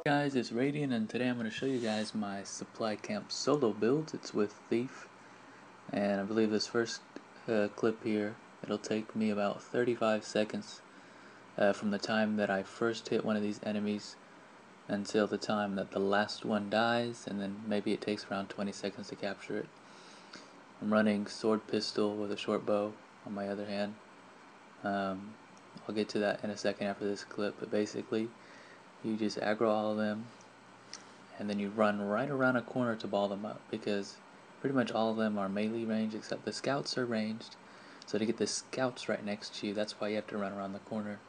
Guys, it's Radiant, and today I'm going to show you guys my supply camp solo build. It's with Thief, and I believe this first clip here, it'll take me about 35 seconds from the time that I first hit one of these enemies until the time that the last one dies, and then maybe it takes around 20 seconds to capture it. I'm running sword pistol with a short bow on my other hand. I'll get to that in a second after this clip, but basically you just aggro all of them and then you run right around a corner to ball them up, because pretty much all of them are melee range except the scouts are ranged. So to get the scouts right next to you, that's why you have to run around the corner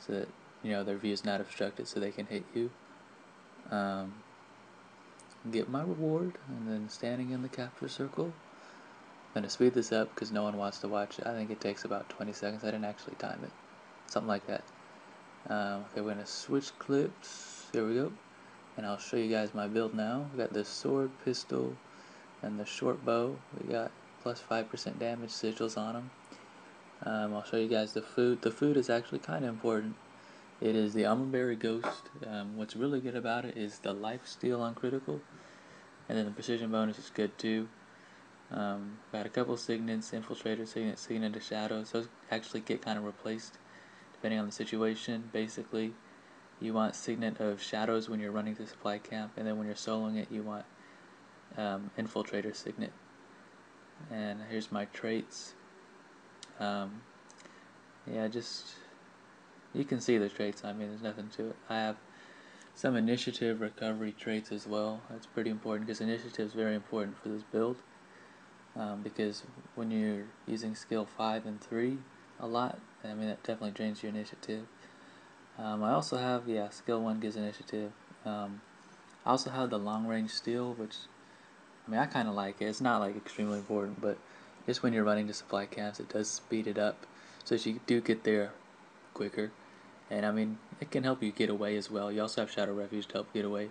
so that their view is not obstructed so they can hit you. Get my reward and then standing in the capture circle. I'm going to speed this up because no one wants to watch it. I think it takes about 20 seconds. I didn't actually time it. Something like that. Okay, we're going to switch clips. Here we go. And I'll show you guys my build now. We got the sword, pistol, and the short bow. We got plus 5% damage sigils on them. I'll show you guys the food. The food is actually kind of important. It is the Almondberry Ghost. What's really good about it is the life steal on critical, and then the precision bonus is good too. Got a couple signets, infiltrator signet, signet to shadow. So those actually get kind of replaced depending on the situation. Basically, you want signet of shadows when you're running the supply camp, and then when you're soloing it, you want infiltrator signet. And here's my traits. Yeah, just you can see the traits. I mean, there's nothing to it. I have some initiative recovery traits as well. That's pretty important because initiative is very important for this build. Because when you're using skill 5 and 3 a lot, I mean that definitely drains your initiative. I also have, skill 1 gives initiative. I also have the long range steal, which, I mean, I kind of like it. It's not like extremely important, but just when you're running to supply camps, it does speed it up so that you do get there quicker. And I mean, it can help you get away as well. You also have Shadow Refuge to help get away.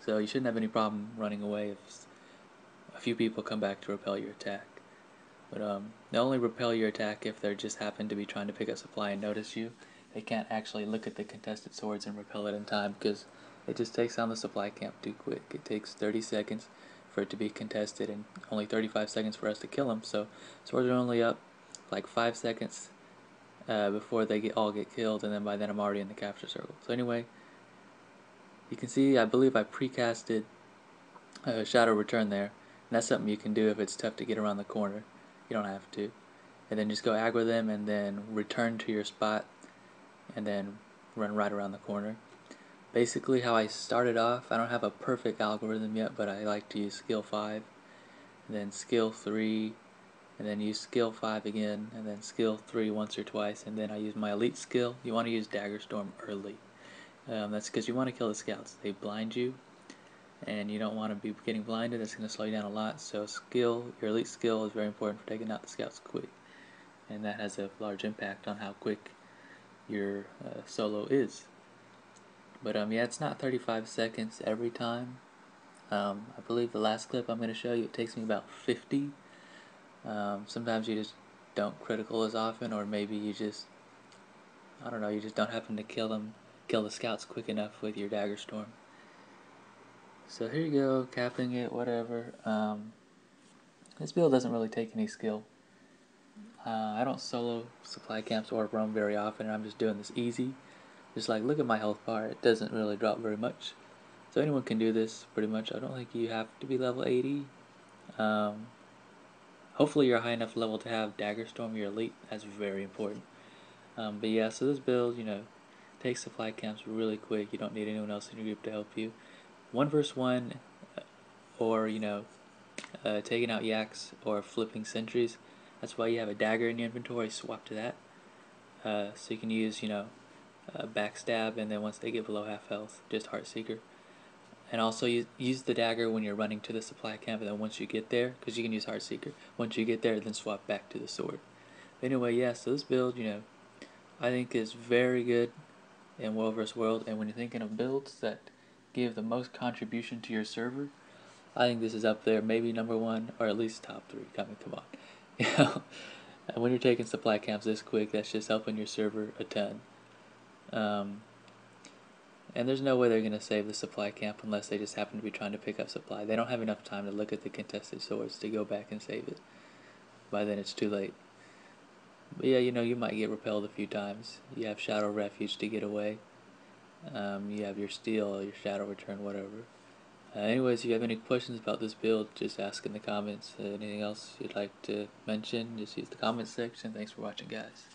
So you shouldn't have any problem running away if a few people come back to repel your attack. But they only repel your attack if they just happen to be trying to pick up supply and notice you. They can't actually look at the contested swords and repel it in time because it just takes down the supply camp too quick. It takes 30 seconds for it to be contested and only 35 seconds for us to kill them. So swords are only up like 5 seconds before they all get killed, and then by then I'm already in the capture circle. So anyway, you can see I believe I precasted Shadow Return there. And that's something you can do if it's tough to get around the corner. You don't have to. And then just go aggro them and then return to your spot and then run right around the corner. Basically how I started off, I don't have a perfect algorithm yet, but I like to use skill 5, and then skill 3, and then use skill 5 again, and then skill 3 once or twice, and then I use my elite skill. You want to use Dagger Storm early. That's because you want to kill the scouts. They blind you, and you don't want to be getting blinded. That's going to slow you down a lot. So your elite skill is very important for taking out the scouts quick, and that has a large impact on how quick your solo is. But yeah, it's not 35 seconds every time. I believe the last clip I'm going to show you, it takes me about 50. Sometimes you just don't critical as often, or maybe you just, I don't know, you just don't happen to kill the scouts quick enough with your Dagger Storm. So here you go, capping it, whatever. This build doesn't really take any skill. I don't solo supply camps or roam very often, and I'm just doing this easy. Just like, look at my health bar, it doesn't really drop very much. So anyone can do this, pretty much. I don't think you have to be level 80. Hopefully you're a high enough level to have Dagger Storm, your elite. That's very important. But yeah, so this build, takes supply camps really quick. You don't need anyone else in your group to help you. 1 versus 1, or taking out yaks or flipping sentries. That's why you have a dagger in your inventory. Swap to that, so you can use backstab, and then once they get below half health, just Heartseeker. And also use the dagger when you're running to the supply camp, and then once you get there, because you can use Heartseeker, once you get there, then swap back to the sword. But anyway, yeah, so this build, I think is very good in World vs. World, and when you're thinking of builds that give the most contribution to your server, I think this is up there, maybe number 1, or at least top 3. Come on. And when you're taking supply camps this quick, that's just helping your server a ton. And there's no way they're going to save the supply camp unless they just happen to be trying to pick up supply. They don't have enough time to look at the contested swords to go back and save it. By then it's too late. But yeah, you might get repelled a few times. You have Shadow Refuge to get away. You have your Steel, your Shadow Return, whatever. Anyways, if you have any questions about this build, just ask in the comments. Anything else you'd like to mention, just use the comments section. Thanks for watching, guys.